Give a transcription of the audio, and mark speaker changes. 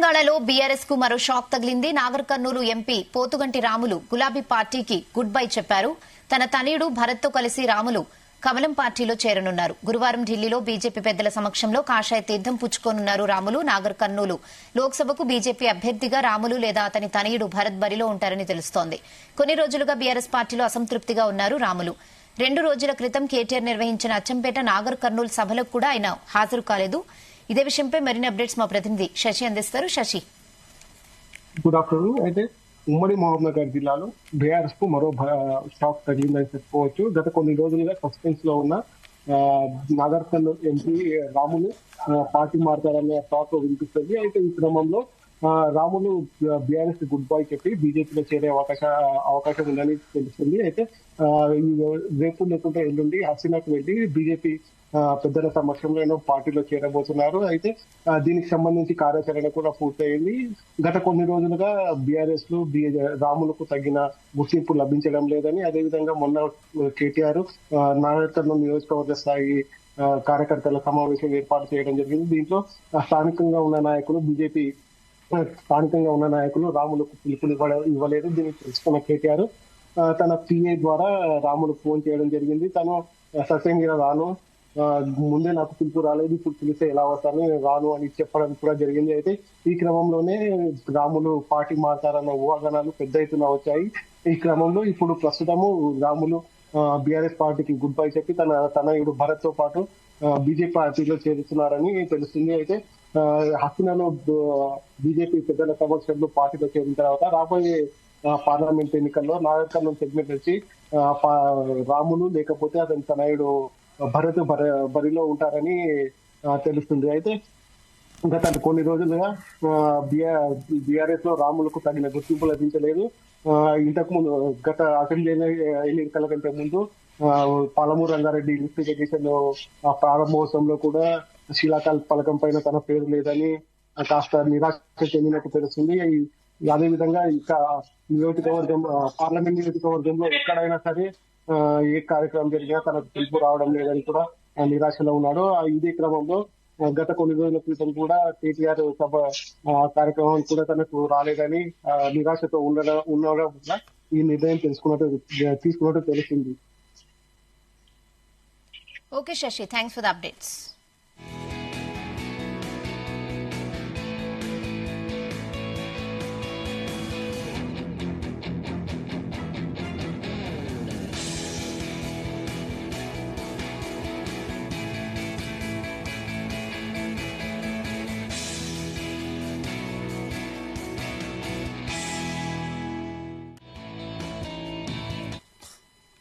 Speaker 1: తెలంగాణలో బీఆర్ఎస్ కు మరో షాక్ తగిలింది. నాగర్ కర్నూలు ఎంపీ పోతుగంటి రాములు గులాబీ పార్టీకి గుడ్ బై చెప్పారు. తన తనయుడు భరత్ తో కలిసి రాములు కమలం పార్టీలో చేరనున్నారు. గురువారం ఢిల్లీలో బీజేపీ పెద్దల సమక్షంలో కాషాయ తీర్థం పుచ్చుకోనున్నారు రాములు. నాగర్ కర్నూలు లోక్సభకు బీజేపీ అభ్యర్థిగా రాములు లేదా అతని తనయుడు భరత్ బరిలో ఉంటారని తెలుస్తోంది. కొన్ని రోజులుగా బీఆర్ఎస్ పార్టీలో అసంతృప్తిగా ఉన్నారు రాములు. 2 రోజుల క్రితం కేటీఆర్ నిర్వహించిన అచ్చంపేట నాగర్ కర్నూలు సభలకు కూడా ఆయన హాజరు కాలేదు. ఇదే విషయంపై మరిన్ని అప్డేట్స్ మా ప్రతినిధి శశి అందిస్తారు. Sasi,
Speaker 2: good afternoon. అయితే ఉమ్మడి మహబూబ్నగర్ జిల్లాలో బీఆర్ఎస్ కు మరో షాక్ తగిలిందని చెప్పుకోవచ్చు. గత కొన్ని రోజులుగా సస్పెన్స్ లో ఉన్న నాగర్ కర్నూలు ఎంపీ రాములు పార్టీ మారుతారనే టాక్ వినిపిస్తుంది. అయితే ఈ క్రమంలో రాములు బీఆర్ఎస్ గుడ్ బై చెప్పి బీజేపీలో చేరే అవకాశం ఉందని తెలుస్తుంది. అయితే రేపు లేకుంటే ఎల్లుండి హసీనాకు వెళ్లి బీజేపీ పెద్దల సమక్షంలో పార్టీలో చేరబోతున్నారు. అయితే దీనికి సంబంధించి కార్యాచరణ కూడా పూర్తయింది. గత కొన్ని రోజులుగా బీఆర్ఎస్ లో రాములకు తగిన గుర్తింపు లభించడం లేదని, అదేవిధంగా మొన్న కేటీఆర్ నాగర్ కర్నూలు నియోజకవర్గ స్థాయి కార్యకర్తల సమావేశం ఏర్పాటు చేయడం జరిగింది. దీంట్లో స్థానికంగా ఉన్న నాయకులు రాములకు పిలుపుని ఇవ్వలేదు. దీనికి తెలుసుకున్న కేటీఆర్ తన పిఏ ద్వారా రాములకు ఫోన్ చేయడం జరిగింది. తను సత్యంగా రాను, ముందే నాకు పిలుపు రాలేదు, ఇప్పుడు పిలిస్తే ఎలా వస్తాను, నేను రాను అని చెప్పడం కూడా జరిగింది. అయితే ఈ క్రమంలోనే రాములు పార్టీ మారుతారన్న ఊహాగానాలు పెద్ద ఎత్తున వచ్చాయి. ఈ క్రమంలో ఇప్పుడు ప్రస్తుతము రాములు బీఆర్ఎస్ పార్టీకి గుడ్ బై చెప్పి తన తనయుడు భరత్ తో పాటు బీజేపీ పార్టీలో చేరుతున్నారని తెలుస్తుంది. అయితే హస్తినాలో బీజేపీ పెద్దల సమక్షంలో పార్టీలో చేరిన తర్వాత రాబోయే పార్లమెంట్ ఎన్నికల్లో నాగర్ కర్నూలు సెగ్మెంట్ నుంచి రాములు లేకపోతే అతని తనయుడు భరత్ బరిలో ఉంటారని తెలుస్తుంది. అయితే గత కొన్ని రోజులుగా బీఆర్ఎస్ లో రాములకు తగిన గుర్తింపు లభించలేదు. ఇంతకు ముందు గత అసెంబ్లీ ఎన్నికల కంటే ముందు పాలమూరు రంగారెడ్డి లిఫ్ట్ ఇరిగేషన్ ప్రారంభోత్సవంలో కూడా శిలాకాల్ పలకం పైన తన పేరు లేదని కాస్త నిరాశ చెందినట్టు తెలుస్తుంది. అదేవిధంగా ఇక పార్లమెంట్ నియోజకవర్గంలో ఎక్కడైనా సరే ఏ కార్యక్రమం జరిగినా తనకు పిలుపు రావడం లేదని కూడా నిరాశలో ఉన్నాడు. ఇదే క్రమంలో గత కొన్ని రోజుల క్రితం కూడా కేటీఆర్ సభ కార్యక్రమం కూడా తనకు రాలేదని నిరాశతో ఉండడం వల్ల ఈ నిర్ణయం తీసుకున్నట్టు తెలుస్తుంది.
Speaker 1: Okay Sasi, thanks for the updates.